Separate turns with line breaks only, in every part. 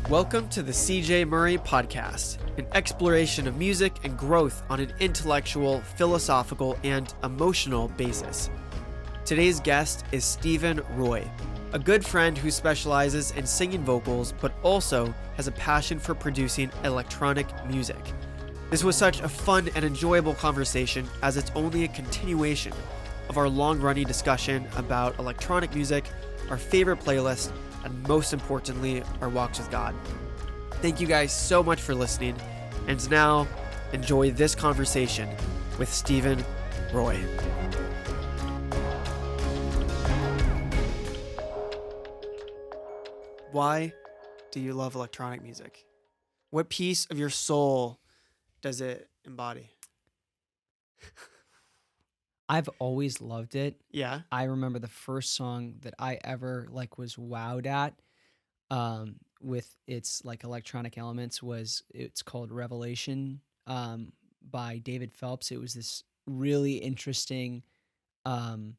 Welcome to the CJ Murray Podcast, an exploration of music and growth on an intellectual, philosophical, and emotional basis. Today's guest is Stephen Roy, a good friend who specializes in singing vocals but also has a passion for producing electronic music. This was such a fun and enjoyable conversation as it's only a continuation of our long-running discussion about electronic music, our favorite playlist, and most importantly, our walks with God. Thank you guys so much for listening, and now enjoy this conversation with Stephen Roy. Why do you love electronic music? What piece of your soul does it embody?
I've always loved it.
Yeah.
I remember the first song that I ever was wowed at with its electronic elements it's called Revelation by David Phelps. It was this really interesting album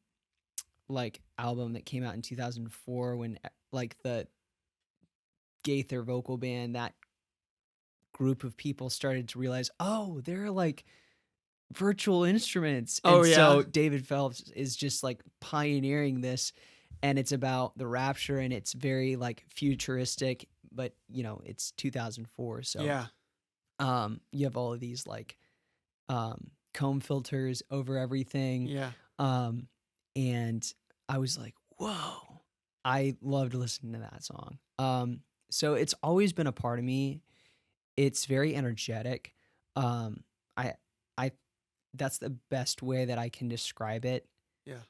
that came out in 2004 when the Gaither vocal band, that group of people started to realize, oh, they're virtual instruments.
Oh,
and
yeah.
So David Phelps is just pioneering this, and it's about the rapture, and it's very futuristic, but it's 2004. So
Yeah.
you have all of these comb filters over everything.
Yeah.
And I was like, whoa, I loved listening to that song. So it's always been a part of me. It's very energetic. That's the best way that I can describe it.
Yeah.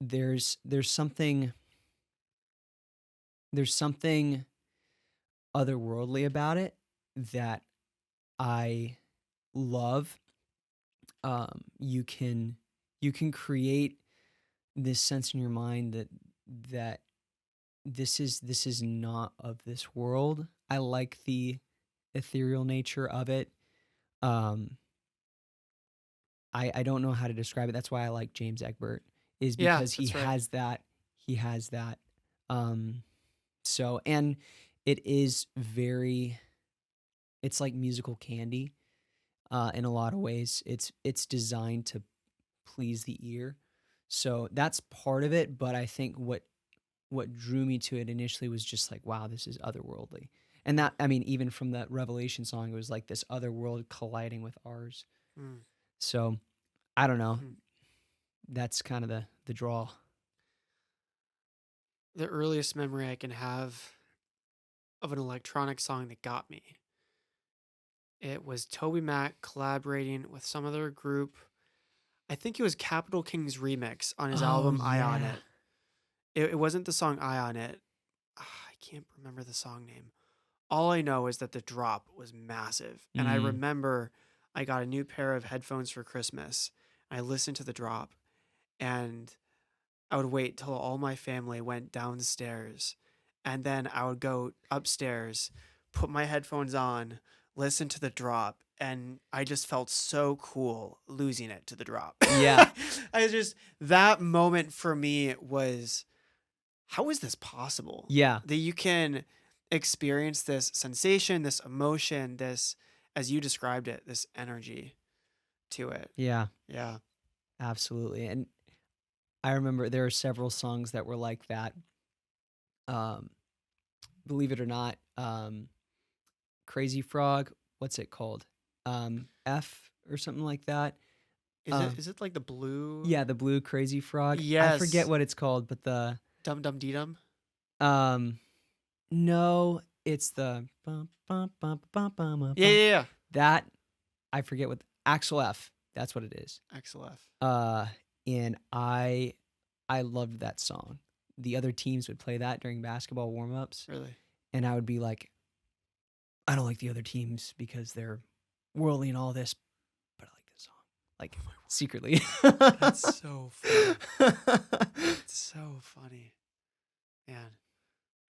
There's something otherworldly about it that I love. You can create this sense in your mind that this is not of this world. I like the ethereal nature of it. I don't know how to describe it. That's why I like James Egbert, is because he has that. So, and it is it's like musical candy in a lot of ways. It's designed to please the ear. So that's part of it. But I think what drew me to it initially was just wow, this is otherworldly. And that, I mean, even from that Revelation song, it was this other world colliding with ours. Mm. So, I don't know. That's kind of the draw.
The earliest memory I can have of an electronic song that got me, it was Toby Mac collaborating with some other group. I think it was Capital King's remix on his album Eye on It. It wasn't the song Eye on It. I can't remember the song name. All I know is that the drop was massive. And I remember I got a new pair of headphones for Christmas. I listened to the drop, and I would wait till all my family went downstairs, and then I would go upstairs, put my headphones on, listen to the drop, and I just felt so cool losing it to the drop.
Yeah.
That moment for me was, how is this possible?
Yeah.
That you can experience this sensation, this emotion, this, as you described it, this energy to it.
Yeah.
Yeah.
Absolutely. And I remember there are several songs that were like that. Believe it or not, Crazy Frog, what's it called? F or something like that.
Is it like the blue?
Yeah, the blue Crazy Frog.
Yes.
I forget what it's called, but the
Dum Dum Dee Dum?
No, it's the
Yeah.
That, I forget what, Axel F. That's what it is.
Axel F.
And I loved that song. The other teams would play that during basketball warm-ups.
Really?
And I would be like, I don't like the other teams because they're whirling and all this, but I like this song. Secretly.
That's so funny. It's so funny. Man.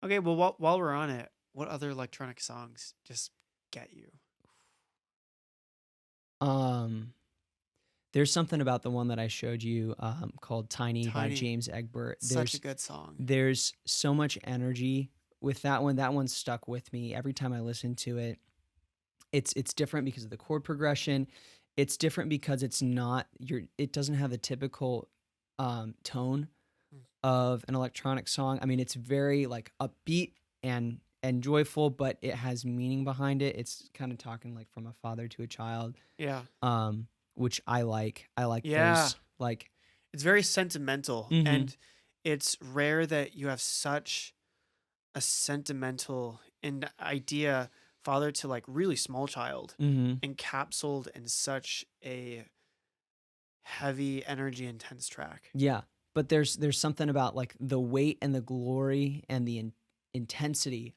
Okay, well, while we're on it, what other electronic songs just get you?
There's something about the one that I showed you called Tiny by James Egbert.
Such a good song.
There's so much energy with that one stuck with me every time I listen to it. It's different because of the chord progression. It's different because it's not your it doesn't have the typical tone
Mm.
of an electronic song. I mean, it's very like upbeat and joyful, but it has meaning behind it. It's kind of talking like from a father to a child,
Yeah.
which I like. I like
Yeah.
those like
It's very sentimental,
mhm
and it's rare that you have such a sentimental and idea father to like really small child
mhm
encapsulated in such a heavy energy intense track.
yeah, but there's something about like the weight and the glory and the intensity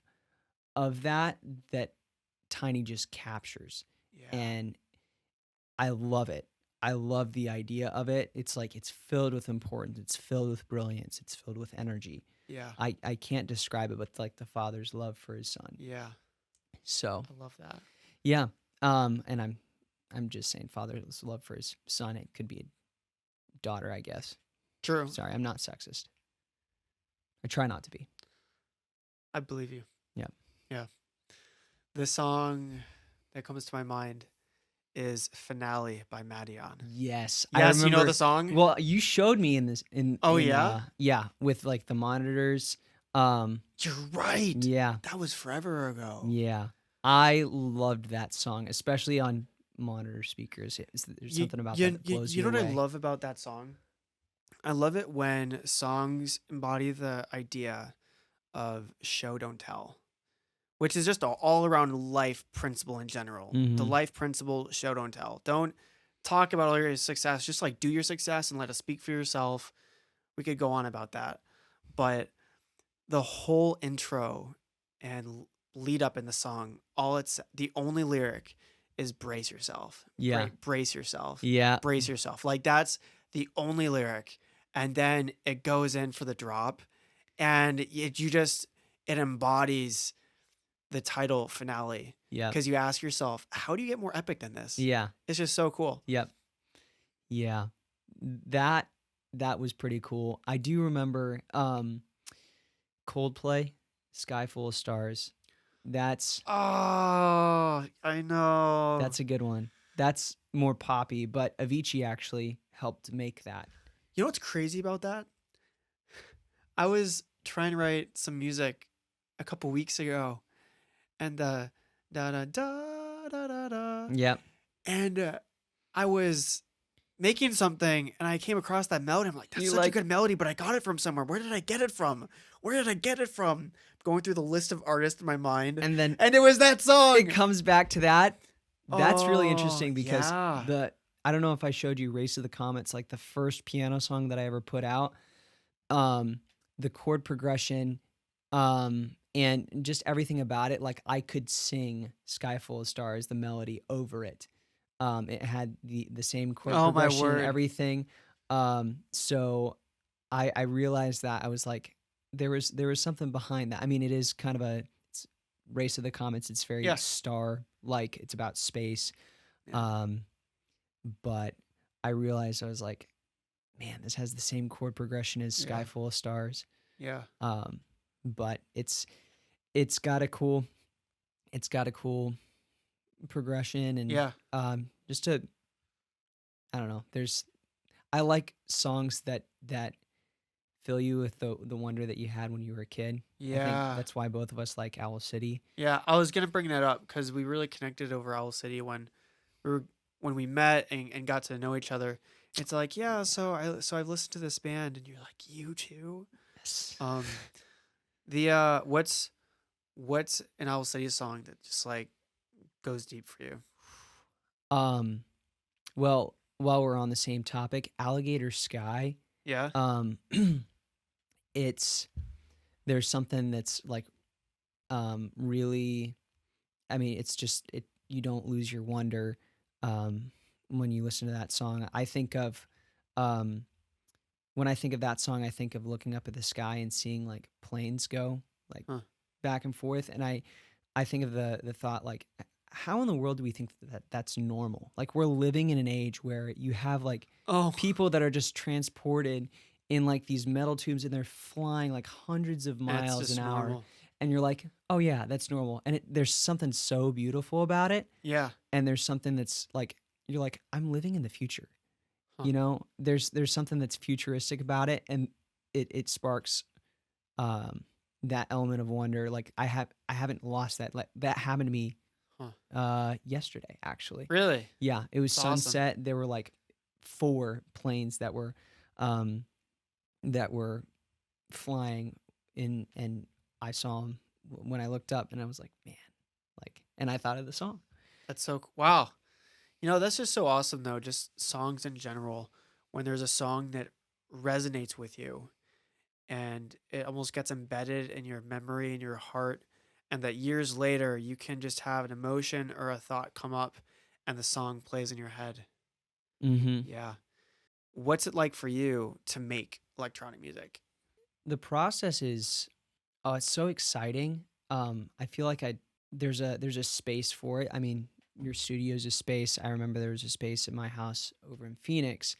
of that Tiny just captures.
Yeah.
And I love it. I love the idea of it. It's like it's filled with importance. It's filled with brilliance. It's filled with energy.
Yeah.
I can't describe it, but like the father's love for his son.
Yeah.
So
I love that.
yeah. And I'm just saying father's love for his son. It could be a daughter, I guess.
True.
Sorry, I'm not sexist. I try not to be.
I believe you.
Yeah.
Yeah. The song that comes to my mind is Finale by Madeon.
Yes. I
Yes, you know
remember
the song?
well, you showed me in this
Oh,
in
yeah?
yeah, with like the monitors. Um
You're right.
yeah.
That was forever ago.
Yeah. I loved that song, especially on monitor speakers. There's
You,
something about that
you,
that
you,
blows
you
you
know what I
away.
love about that song? I love it when songs embody the idea of show, don't tell, which is just an all around life principle in general. The
Mhm.
life principle, show, don't tell. Don't talk about all your success. Just like do your success and let it speak for yourself. We could go on about that. But the whole intro and lead up in the song, all it's the only lyric is brace yourself.
Yeah.
Brace yourself.
Yeah.
Brace yourself. Like that's the only lyric. And then it goes in for the drop and it embodies the title Finale
Yep.
because you ask yourself, how do you get more epic than this?
Yeah.
It's just so cool.
Yep. Yeah. That that was pretty cool. I do remember Coldplay, Sky Full of Stars. That's
Oh, I know.
that's a good one. That's more poppy, but Avicii actually helped make that.
You know what's crazy about that? I was trying to write some music a couple weeks ago, and da da da da da da,
Yep.
and I was making something, and I came across that melody. I'm like, that's
You
such a
like
good melody, but I got it from somewhere. Where did I get it from? Where did I get it from? Going through the list of artists in my mind,
and then
and it was that
it
song.
comes back to that. That's really
Oh
interesting because
yeah,
I don't know if I showed you Race of the Comets, like the first piano song that I ever put out. Um, the chord progression, and just everything about it, like I could sing Sky Full of Stars, the melody over it. It had the same chord
oh my
progression,
word.
everything. So I realized that I was like, there was something behind that. I mean, it is kind of it's Race of the Comets. It's very
Yeah,
star like. It's about space.
yeah,
Um, but I realized I was like, man, this has the same chord progression as Sky
yeah,
Full of Stars.
yeah,
But it's got a cool it's got a cool progression and
yeah,
just to I don't know. I like songs that fill you with the wonder that you had when you were a kid. I think
yeah.
that's why both of us like Owl City.
Yeah, I was gonna bring that up because we really connected over Owl City we were when we met and got to know each other. It's like, yeah, so I've listened to this band, and you're like, you too.
Yes.
Um, the what's an Owl City song that just like goes deep for you?
Um well, while we're on the same topic, Alligator Sky,
Yeah.
um it's there's something that's like really I mean, it's just it you don't lose your wonder when you listen to that song. I think of um when I think of that song, I think of looking up at the sky and seeing like planes go like
Huh.
back and forth, and I think of the thought like how in the world do we think that that's normal? Like we're living in an age where you have like
Oh,
people that are just transported in like these metal tubes and they're flying like hundreds of
and it's
miles an
just
hour,
normal.
and you're like, oh yeah, that's normal. And there's something so beautiful about it.
Yeah.
And there's something that's like, you're like, I'm living in the future.
Huh.
You know, there's something that's futuristic about it, and it sparks um that element of wonder. Like I haven't lost that. Like that happened to me
Huh.
yesterday actually.
Really?
Yeah, it was
It's awesome.
sunset. There were like 4 planes um that were flying in, and I saw them when I looked up, and I was like, man, like, and I thought of the song.
That's so wow. That's just so awesome though, just songs in general. When there's a song that resonates with you and it almost gets embedded in your memory and your heart, and that years later you can just have an emotion or a thought come up and the song plays in your head.
Mm-hmm.
Yeah. What's it like for you to make electronic music?
The process is, oh, it's so exciting. I feel like there's a space for it. I mean, your studio's a space. I remember there was a space at my house over in Phoenix.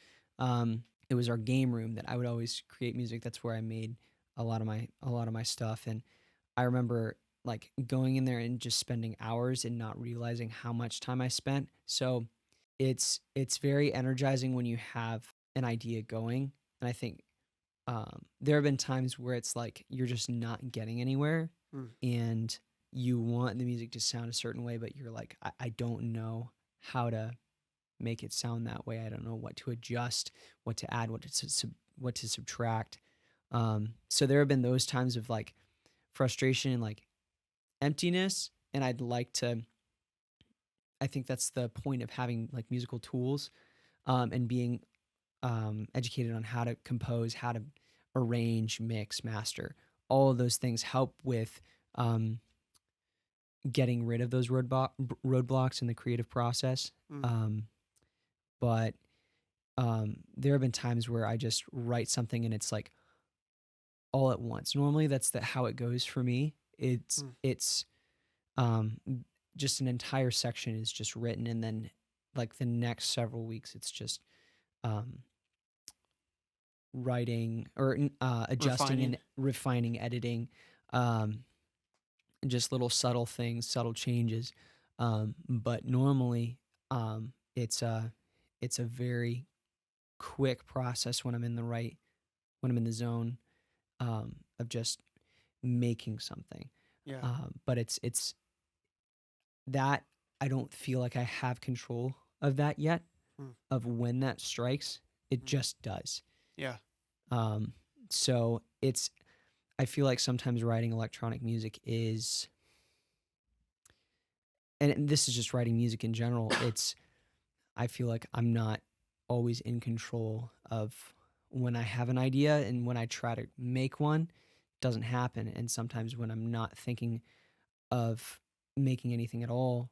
It was our game room that I would always create music. That's where I made a lot of my stuff. And I remember like going in there and just spending hours and not realizing how much time I spent. So it's very energizing when you have an idea going. And I think there have been times where it's like you're just not getting anywhere,
Mm,
and you want the music to sound a certain way, but you're like, I don't know how to make it sound that way. I don't know what to adjust, what to add, what to subtract. So there have been those times of like frustration and like emptiness, and I'd like to. I think that's the point of having like musical tools, and being educated on how to compose, how to arrange, mix, master. All of those things help with um, getting rid of those roadblocks in the creative process.
mm,
Um, but there have been times where I just write something and it's like all at once. Normally, that's how it goes for me.
mm.
It's um, just an entire section is just written, and then like the next several weeks, it's just um, writing or adjusting
Refining.
and refining, editing, um, just little subtle things, subtle changes. But normally, it's a very quick process when I'm in the right, when I'm in the zone of just making something.
Yeah.
But it's that I don't feel like I have control of that yet,
Mm,
of when that strikes. It
mm.
just does.
Yeah.
Um, so it's I feel like sometimes writing electronic music is, and this is just writing music in general, it's, I feel like I'm not always in control of when I have an idea, and when I try to make one, it doesn't happen. And sometimes when I'm not thinking of making anything at all,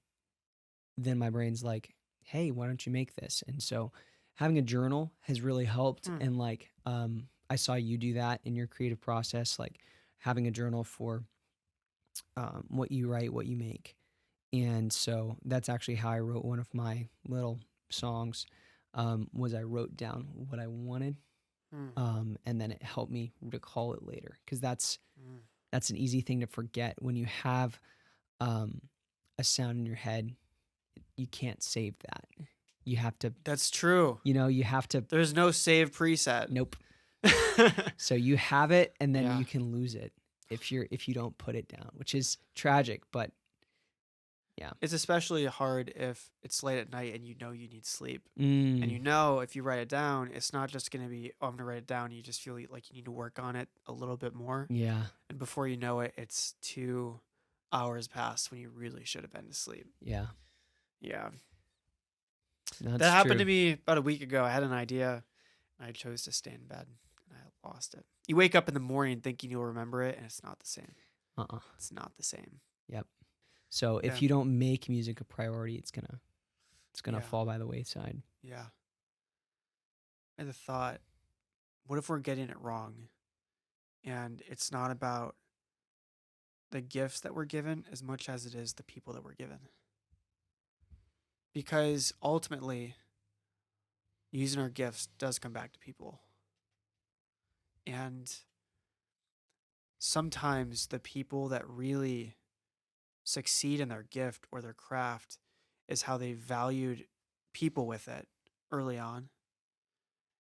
then my brain's like, hey, why don't you make this? And so having a journal has really helped.
Hmm.
And like, I saw you do that in your creative process, like having a journal for what you write, what you make. And so that's actually how I wrote one of my little songs. Was I wrote down what I wanted,
Mm,
and then it helped me recall it later, because
mm.
that's an easy thing to forget when you have um, a sound in your head. You can't save that. You have to,
That's true.
you have to.
There's no save preset.
Nope. So you have it, and then
Yeah.
you can lose it if you don't put it down, which is tragic. But yeah.
It's especially hard if it's late at night and you know you need sleep. And
Mm,
if you write it down, it's not just going to be, oh, I'm going to write it down. You just feel like you need to work on it a little bit more.
yeah.
And before you know it, it's 2 hours past when you really should have been to sleep.
Yeah.
Yeah. That
That's
happened
true.
to me about a week ago. I had an idea and I chose to stay in bed and I lost it. You wake up in the morning thinking you'll remember it and it's not the same.
Uh-uh.
It's not the same.
Yep. So
Yeah.
if you don't make music a priority, it's gonna
Yeah.
fall by the wayside.
Yeah. I had the thought, what if we're getting it wrong? And it's not about the gifts that we're given as much as it is the people that we're given. Because ultimately, using our gifts does come back to people. And sometimes the people that really succeed in their gift or their craft is how they valued people with it early on,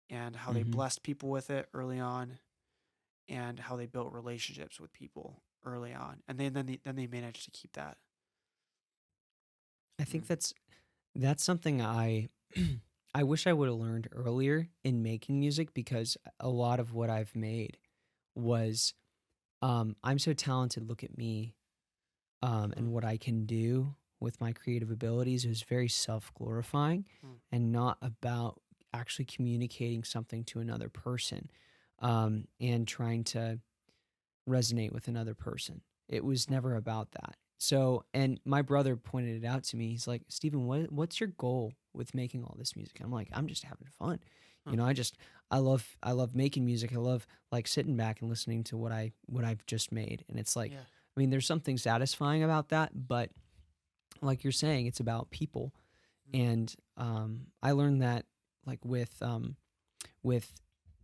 and how they
Hmm.
blessed people with it early on, and how they built relationships with people early on, and then they managed to keep that.
I
Mm.
think that's something I wish I would have learned earlier in making music, because a lot of what I've made was, I'm so talented, look at me,
Mm.
and what I can do with my creative abilities. It was very self glorifying
Mm.
and not about actually communicating something to another person, and trying to resonate with another person. It was
Mm.
never about that. So, and my brother pointed it out to me. He's like, "Steven, what's your goal with making all this music?" I'm like, "I'm just having fun.
Mm.
I love making music. I love like sitting back and listening to what I've just made." And it's like,
Yeah.
I mean, there's something satisfying about that, but like you're saying, it's about people.
Mm.
And I learned that like with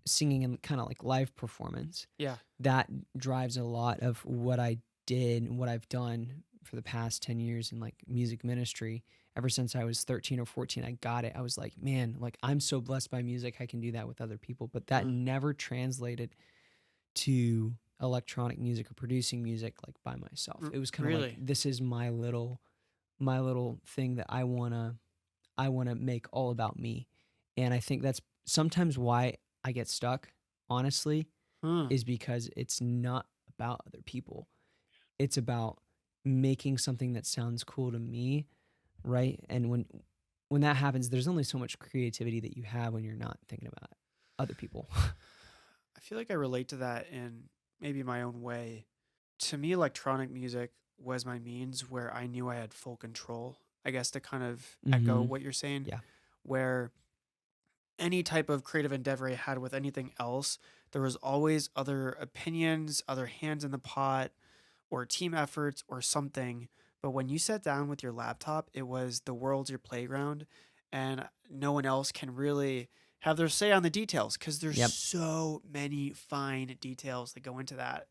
singing and kind of like live performance,
Yeah.
that drives a lot of what I did and what I've done for the past 10 years in like music ministry. Ever since I was 13 or 14, I got it. I was like, man, like I'm so blessed by music. I can do that with other people. But that
Mm.
never translated to electronic music or producing music like by myself. It was kind of like,
Really.
this is my little thing that I want to make all about me. And I think that's sometimes why I get stuck, honestly,
Huh.
is because it's not about other people. It's about making something that sounds cool to me, right? And when that happens, there's only so much creativity that you have when you're not thinking about other people.
I feel like I relate to that in maybe my own way. To me, electronic music was my means where I knew I had full control. I guess to kind of echo
Mm-hmm.
what you're saying,
Yeah.
where any type of creative endeavor I had with anything else, there was always other opinions, other hands in the pot, or team efforts or something. But when you sat down with your laptop, it was the world's your playground, and no one else can really have their say on the details because there's
Yep.
so many fine details that go into that.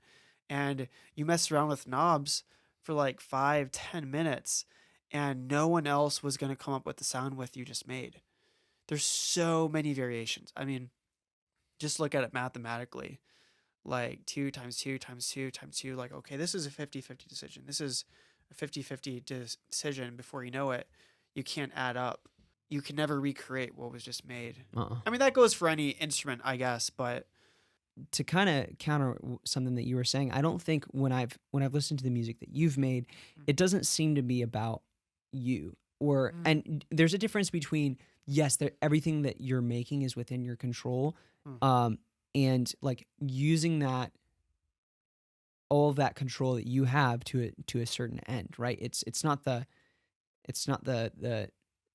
And you mess around with knobs for like 5, 10 minutes, and no one else was going to come up with the sound with you just made. There's so many variations. I mean, just look at it mathematically, like 2 times 2 times 2 times 2, like, okay, this is a 50-50 decision, this is a 50-50 decision. Before you know it, you can't add up, you can never recreate what was just made.
Uh-uh.
I mean, that goes for any instrument, I guess, but
To kind of counter something that you were saying, I don't think when I've listened to the music that you've made, it doesn't seem to be about you. Or
mm,
and there's a difference between, yes, everything that you're making is within your control,
mm,
um, and like using that, all of that control that you have to a certain end, right? It's not the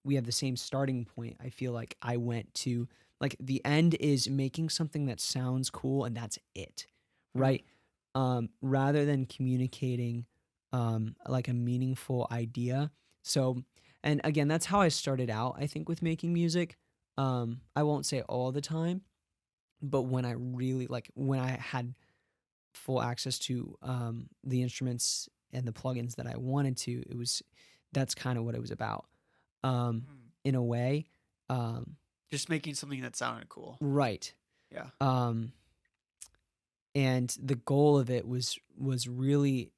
we have the same starting point. I feel like I went to, like, the end is making something that sounds cool and that's it,
mm,
right? Rather than communicating like a meaningful idea. So, and again, that's how I started out, I think, with making music. I won't say all the time, but when I really like when I had full access to the instruments and the plugins that I wanted to, that's kind of what it was about, um,
mm.
in a way. Um,
Just making something that sounded cool.
right.
Yeah.
Um, and the goal of it was really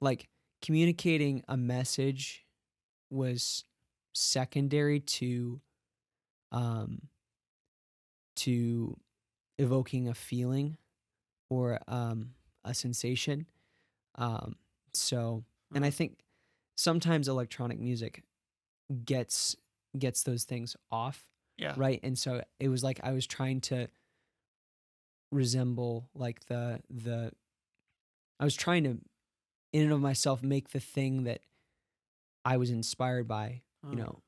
like communicating a message was secondary um, to evoking a feeling or a sensation. Um, so, and I
Mm,
think sometimes electronic music gets gets those things off,
yeah.
right? And so it was like I was trying to resemble like the I was trying to, in and of myself, make the thing that I was inspired by, you
Mm,
know,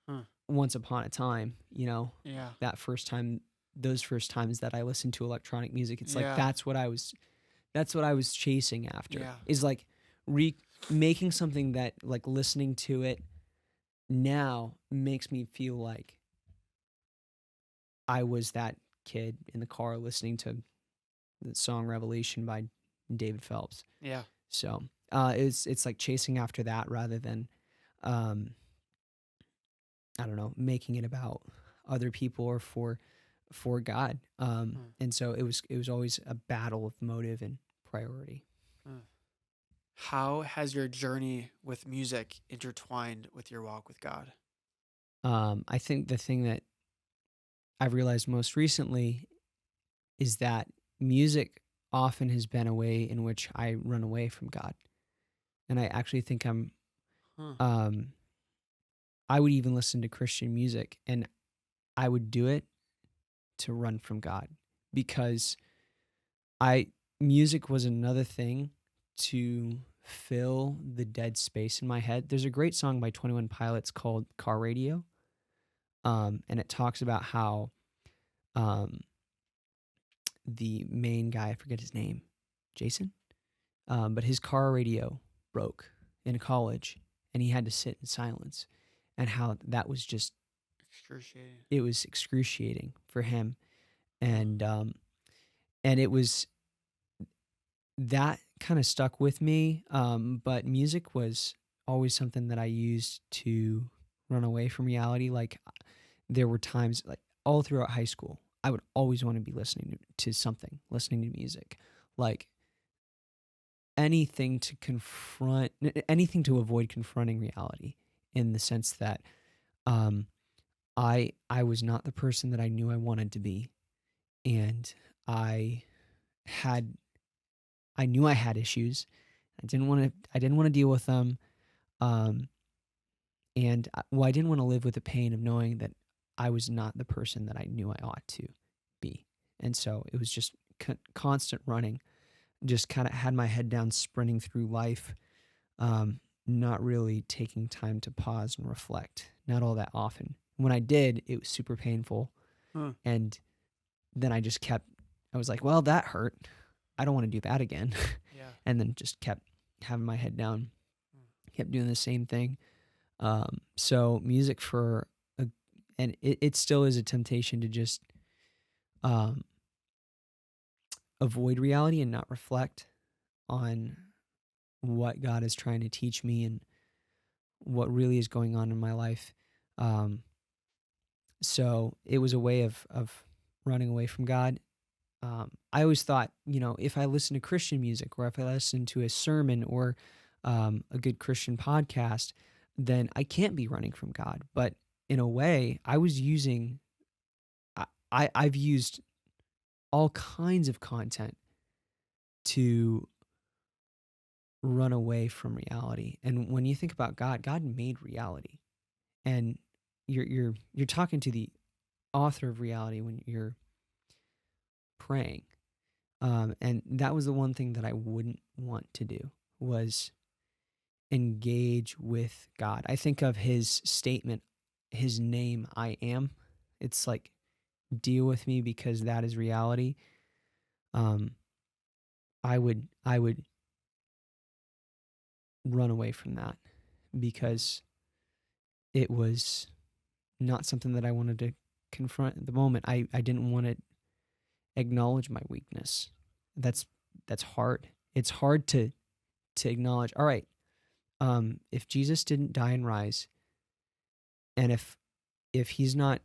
huh,
once upon a time,
yeah.
that first time, those first times that I listened to electronic music, it's like
Yeah.
that's what I was chasing after,
Yeah.
is like making something that, like, listening to it now makes me feel like I was that kid in the car listening to the song Revelation by David Phelps.
Yeah.
So it's like chasing after that rather than um, I don't know, making it about other people or for God.
Mm,
And so it was always a battle of motive and priority.
mm. How has your journey with music intertwined with your walk with God?
I think the thing that I've realized most recently is that music often has been a way in which I run away from God. And I actually think
Huh.
um, I would even listen to Christian music and I would do it to run from God because I music was another thing to fill the dead space in my head. There's a great song by 21 Pilots called Car Radio. And it talks about how um, the main guy, I forget his name, Jason, but his car radio broke in college and he had to sit in silence, and how that was just,
Excruciating.
it was excruciating for him.
Huh.
And it was, that kind of stuck with me. But music was always something that I used to run away from reality. Like there were times, like all throughout high school, I would always want to be listening to something, listening to music, like anything to anything to avoid confronting reality, in the sense that um, I was not the person that I knew I wanted to be, and I had I knew I had issues. I didn't want to deal with them. Um, I didn't want to live with the pain of knowing that I was not the person that I knew I ought to be. And so it was just constant running. Just kind of had my head down, sprinting through life, not really taking time to pause and reflect. Not all that often. When I did, it was super painful.
Huh.
And then I was like, well, that hurt. I don't want to do that again.
Yeah.
And then just kept having my head down, kept doing the same thing. So music and it still is a temptation to just um, avoid reality and not reflect on what God is trying to teach me and what really is going on in my life. Um, so it was a way of running away from God. I always thought, if I listen to Christian music or if I listen to a sermon or a good Christian podcast, then I can't be running from God. But in a way, I've used all kinds of content to run away from reality. And when you think about God, God made reality, and you're talking to the author of reality when you're praying. And that was the one thing that I wouldn't want to do, was engage with God. I think of his statement, his name, I am. It's like, deal with me because that is reality. Um, I would run away from that because it was not something that I wanted to confront at the moment. I didn't want to acknowledge my weakness. That's that's hard. It's hard to acknowledge, all right, if Jesus didn't die and rise, and if he's not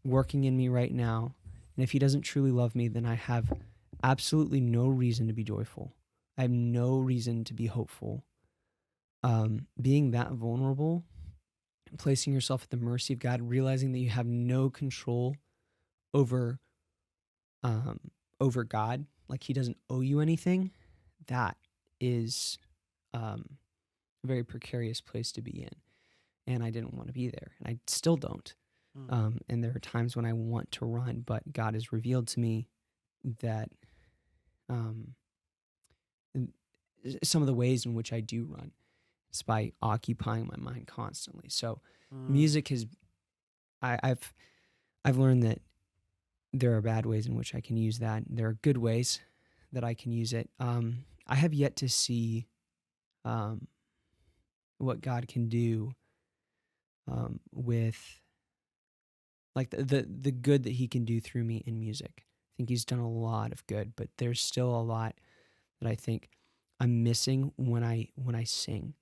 working in me right now, and if he doesn't truly love me, then I have absolutely no reason to be joyful. I have no reason to be hopeful. Being that vulnerable, placing yourself at the mercy of God, realizing that you have no control over um, over God, like he doesn't owe you anything, that is a very precarious place to be in. And I didn't want to be there, and I still don't.
Hmm.
And there are times when I want to run, but God has revealed to me that um, some of the ways in which I do run is by occupying my mind constantly. So,
Hmm.
music has I've learned that there are bad ways in which I can use that. There are good ways that I can use it. I have yet to see um, what God can do with, like, the good that He can do through me in music. I think He's done a lot of good, but there's still a lot that I think I'm missing when I sing.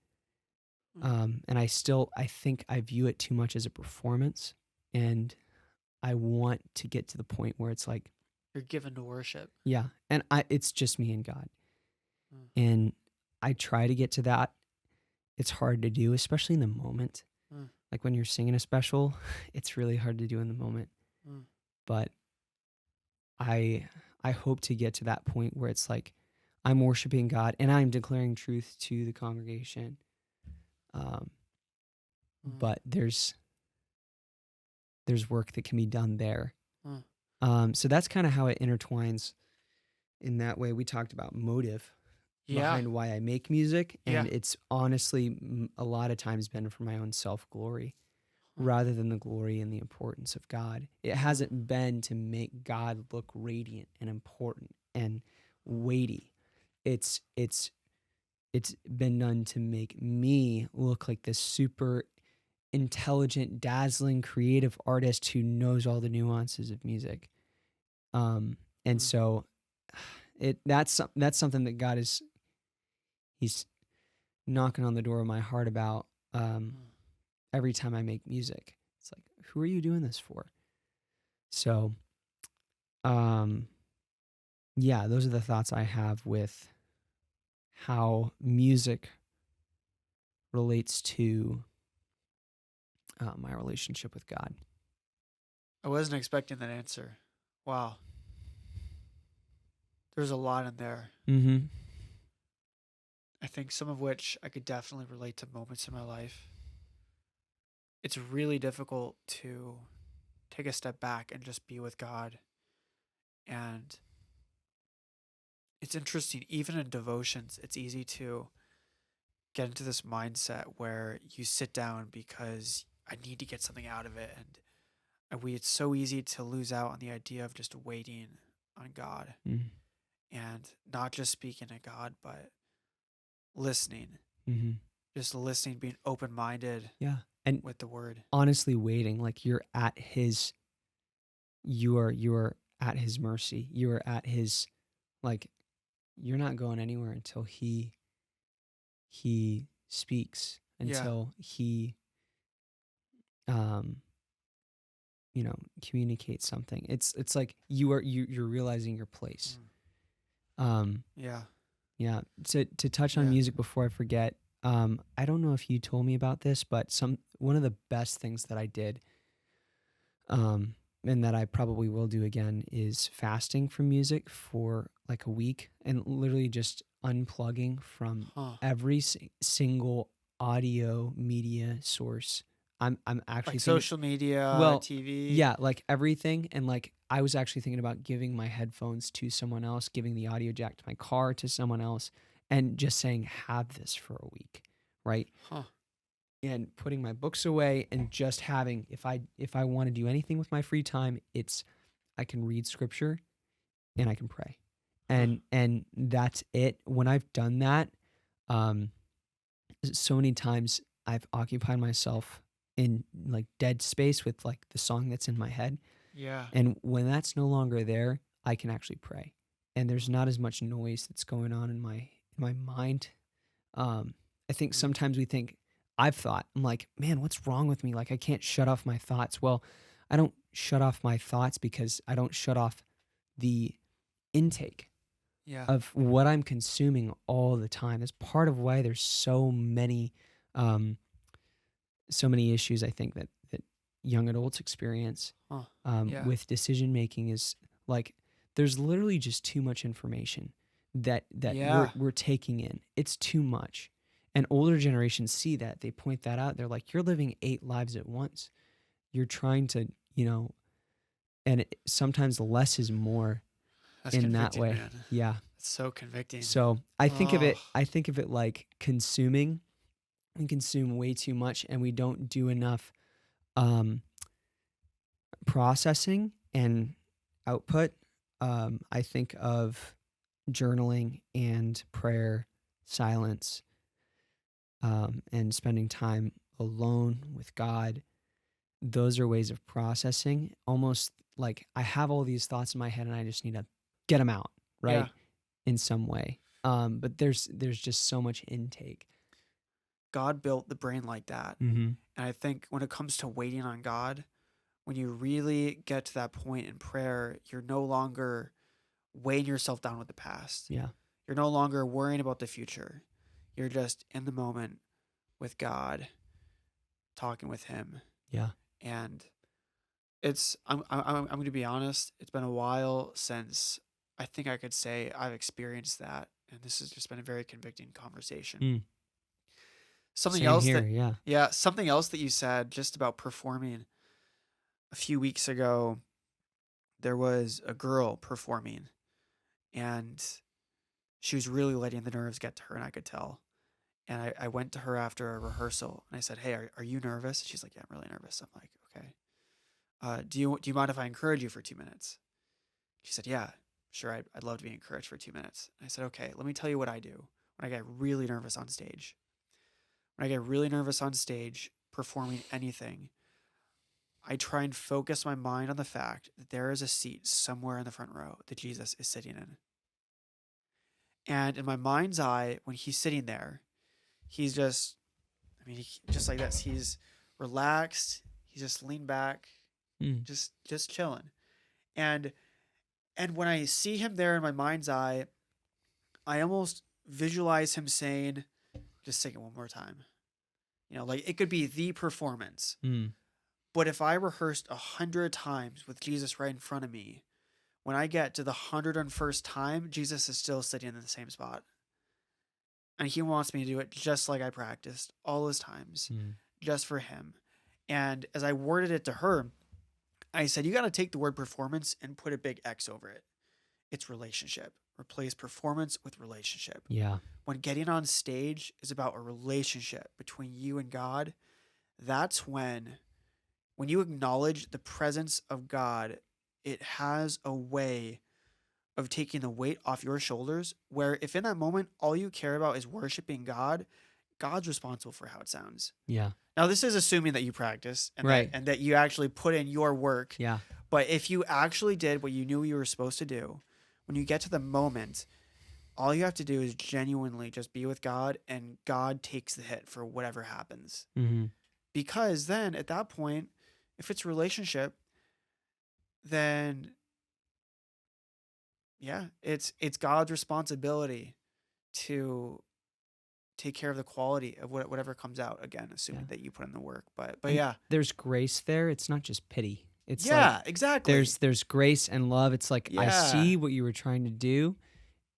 Mm.
And I think I view it too much as a performance, and I want to get to the point where it's like,
You're given to worship.
yeah, and it's just me and God.
Mm.
And I try to get to that. It's hard to do, especially in the moment.
Mm.
Like when you're singing a special, it's really hard to do in the moment.
Mm.
But I I hope to get to that point where it's like I'm worshiping God and I'm declaring truth to the congregation. Um,
Mm.
but there's work that can be done there.
Mm.
So that's kind of how it intertwines in that way. We talked about motive
Yeah.
behind why I make music, and
Yeah.
it's honestly a lot of times been for my own self glory
Mm.
rather than the glory and the importance of God. It
Mm.
hasn't been to make God look radiant and important and
Mm.
weighty. It's been done to make me look like this super intelligent, dazzling, creative artist who knows all the nuances of music. And
Mm.
so that's something that God is he's knocking on the door of my heart about
Mm.
every time I make music. It's like, who are you doing this for? So, um, yeah, those are the thoughts I have with how music relates to my relationship with God.
I wasn't expecting that answer. Wow. There's a lot in there.
Mm-hmm.
I think some of which I could definitely relate to moments in my life. It's really difficult to take a step back and just be with God. And it's interesting, even in devotions, it's easy to get into this mindset where you sit down because I need to get something out of it. And it's so easy to lose out on the idea of just waiting on God
Mm-hmm.
and not just speaking to God, but listening,
Mm-hmm.
just listening, being open minded
Yeah. And
with the word.
honestly waiting, like you're at his mercy. You're at his, like, you're not going anywhere until he speaks,
Yeah.
until he um communicates something. It's like you're realizing your place.
Mm.
Um
Yeah.
yeah, to touch on
Yeah.
music before I forget. I don't know if you told me about this, but one of the best things that I did, um and that I probably will do again, is fasting from music for like a week and literally just unplugging from
Huh.
every single audio media source. I'm actually
Like
thinking,
social media,
well,
TV.
yeah, like everything. And like I was actually thinking about giving my headphones to someone else, giving the audio jack to my car to someone else, and just saying, have this for a week, right?
Huh.
And putting my books away and just having, if I want to do anything with my free time, it's I can read scripture and I can pray.
Huh.
And that's it. When I've done that, um so many times I've occupied myself in like dead space with like the song that's in my head.
Yeah.
And when that's no longer there, I can actually pray. And there's
Mm.
not as much noise that's going on in my mind. I think
Mm.
sometimes we think, I've thought, I'm like, man, what's wrong with me? Like I can't shut off my thoughts. Well, I don't shut off my thoughts because I don't shut off the intake
Yeah.
of what I'm consuming all the time. That's part of why there's um, so many issues I think that young adults experience
Huh. Yeah.
with decision making. Is like there's literally just too much information that we're
Yeah.
we're taking in. It's too much, and older generations see that. They point that out. They're like, "You're living 8 lives at once. You're trying to, and sometimes less is more
That's
in that
convicting,
way."
man.
Yeah.
That's so convicting.
So I think of
Oh.
it like consuming. We consume way too much, and we don't do enough um, processing and output. I think of journaling and prayer, silence, and spending time alone with God. Those are ways of processing. Almost like I have all these thoughts in my head, and I just need to get them out,
Yeah.
right, in some way. But there's just so much intake.
God built the brain like that.
Mm-hmm.
And I think when it comes to waiting on God, when you really get to that point in prayer, you're no longer weighing yourself down with the past.
Yeah.
You're no longer worrying about the future. You're just in the moment with God, talking with Him.
Yeah.
And I'm going to be honest, it's been a while since I think I could say I've experienced that. And this has just been a very convicting conversation.
Mm.
Something
Same
else
here.
that,
Yeah.
yeah, something else that you said just about performing a few weeks ago, there was a girl performing and she was really letting the nerves get to her, and I could tell. And I went to her after a rehearsal and I said, "Hey, are you nervous?" She's like, "Yeah, I'm really nervous." I'm like, "Okay. Do you mind if I encourage you for 2 minutes?" She said, "Yeah, sure. I'd love to be encouraged for 2 minutes." And I said, "Okay, let me tell you what I do when I get really nervous on stage. When I get really nervous on stage performing anything, I try and focus my mind on the fact that there is a seat somewhere in the front row that Jesus is sitting in. And in my mind's eye, when he's sitting there, he's just, I mean, just like this. He's relaxed. He's just leaned back,
Mm.
just chilling. And and when I see him there in my mind's eye, I almost visualize him saying, "Just sing it one more time." Like it could be the performance.
Mm.
But if I rehearsed 100 times with Jesus right in front of me, when I get to the 101st time, Jesus is still sitting in the same spot. And he wants me to do it just like I practiced all those times,
Mm.
just for him. And as I worded it to her, I said, "You got to take the word performance and put a big X over it. It's relationship. Replace performance with relationship.
Yeah.
When getting on stage is about a relationship between you and God, that's when you acknowledge the presence of God, it has a way of taking the weight off your shoulders. Where if in that moment all you care about is worshiping God, God's responsible for how it sounds."
Yeah.
Now, this is assuming that you practice and that
Right.
and that you actually put in your work.
Yeah.
But if you actually did what you knew you were supposed to do, when you get to the moment, all you have to do is genuinely just be with God, and God takes the hit for whatever happens.
Mm-hmm.
Because then at that point, if it's relationship, then yeah, it's God's responsibility to take care of the quality of whatever comes out. Again,
Yeah.
assuming that you put in the work. But
And
yeah,
there's grace there. It's not just pity. It's like
yeah, exactly.
there's grace and love. It's like I
Yeah.
see what you were trying to do,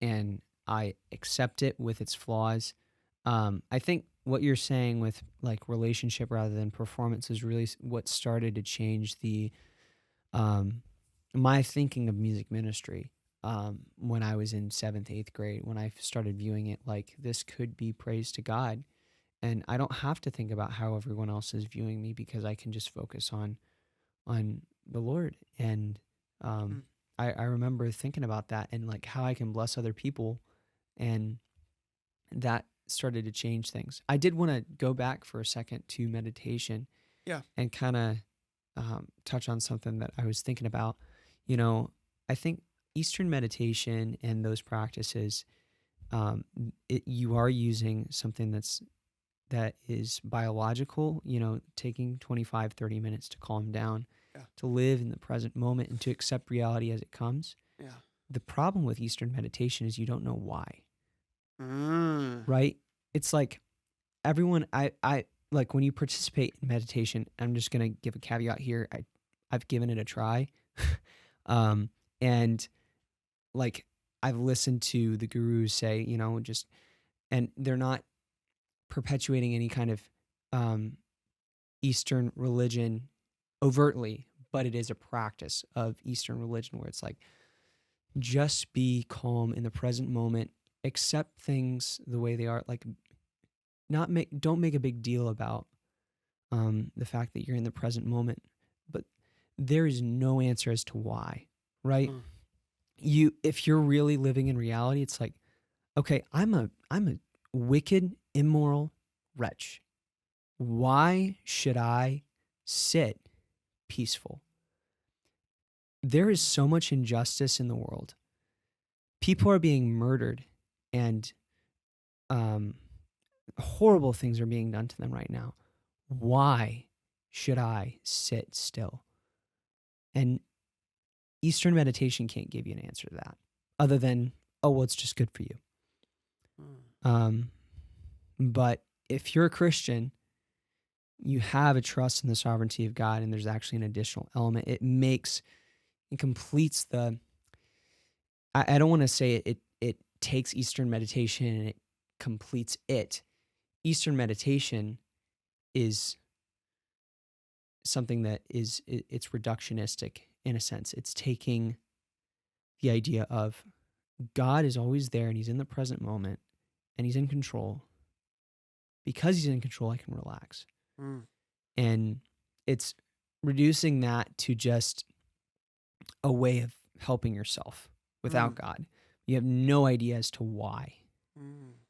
and I accept it with its flaws. I think what you're saying with like relationship rather than performance is really what started to change the um, my thinking of music ministry. When I was in seventh, eighth grade, when I started viewing it like this could be praise to God, and I don't have to think about how everyone else is viewing me because I can just focus on the Lord. And
Mhm.
I remember thinking about that and like how I can bless other people, and that started to change things. I did want to go back for a second to meditation
Yeah.
and kind of touch on something that I was thinking about. You know, I think Eastern meditation and those practices, you are using something that is biological, taking 25, 30 minutes to calm down,
Yeah.
to live in the present moment and to accept reality as it comes.
Yeah.
The problem with Eastern meditation is you don't know why,
Mm.
right? It's like everyone, I like when you participate in meditation, I'm just going to give a caveat here. I've given it a try. um, and like I've listened to the gurus say, and they're not perpetuating any kind of um, Eastern religion overtly, but it is a practice of Eastern religion where it's like, just be calm in the present moment, accept things the way they are. Like, don't make a big deal about the fact that you're in the present moment, but there is no answer as to why, right?
Mm.
If you're really living in reality, it's like, okay, I'm a wicked, immoral wretch. Why should I sit peaceful? There is so much injustice in the world. People are being murdered and um, horrible things are being done to them right now. Why should I sit still? And Eastern meditation can't give you an answer to that, other than, oh, well, it's just good for you. But if you're a Christian, you have a trust in the sovereignty of God, and there's actually an additional element. It completes the. I don't want to say it takes Eastern meditation and it completes it. Eastern meditation is something that it's reductionistic in a sense. It's taking the idea of God is always there and he's in the present moment and he's in control. Because he's in control, I can relax. And it's reducing that to just a way of helping yourself without God. You have no idea as to why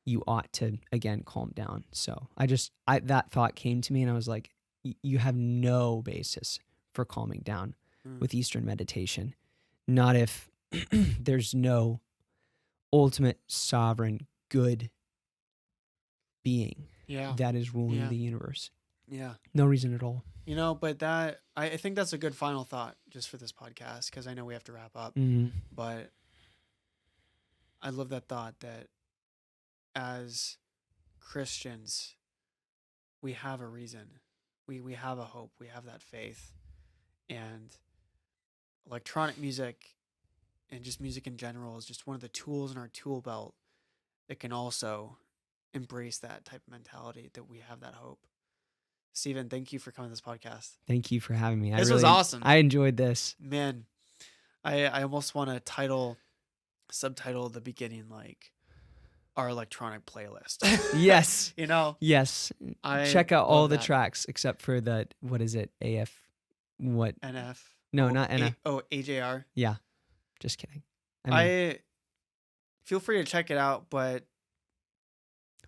you ought to, again, calm down. So that thought came to me and I was like, you have no basis for calming down with Eastern meditation. Not if there's no ultimate sovereign good being that is ruling the universe.
Yeah.
No reason at all.
But I think that's a good final thought just for this podcast, because I know we have to wrap up. But I love that thought that as Christians, we have a reason. We have a hope. We have that faith. And electronic music and just music in general is just one of the tools in our tool belt that can also embrace that type of mentality, that we have that hope. Steven, thank you for coming to this podcast.
Thank you for having me.
This was awesome.
I enjoyed this.
Man, I almost want to subtitle the beginning like our electronic playlist.
Yes.
Yes.
Check out all the tracks except for the, what is it? AF, what?
NF.
No, not NF.
AJR.
Yeah. Just kidding.
I feel free to check it out, but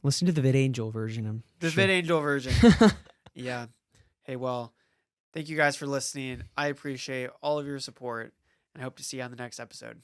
listen to the VidAngel version.
VidAngel version. Yeah. Hey, well, thank you guys for listening. I appreciate all of your support, and I hope to see you on the next episode.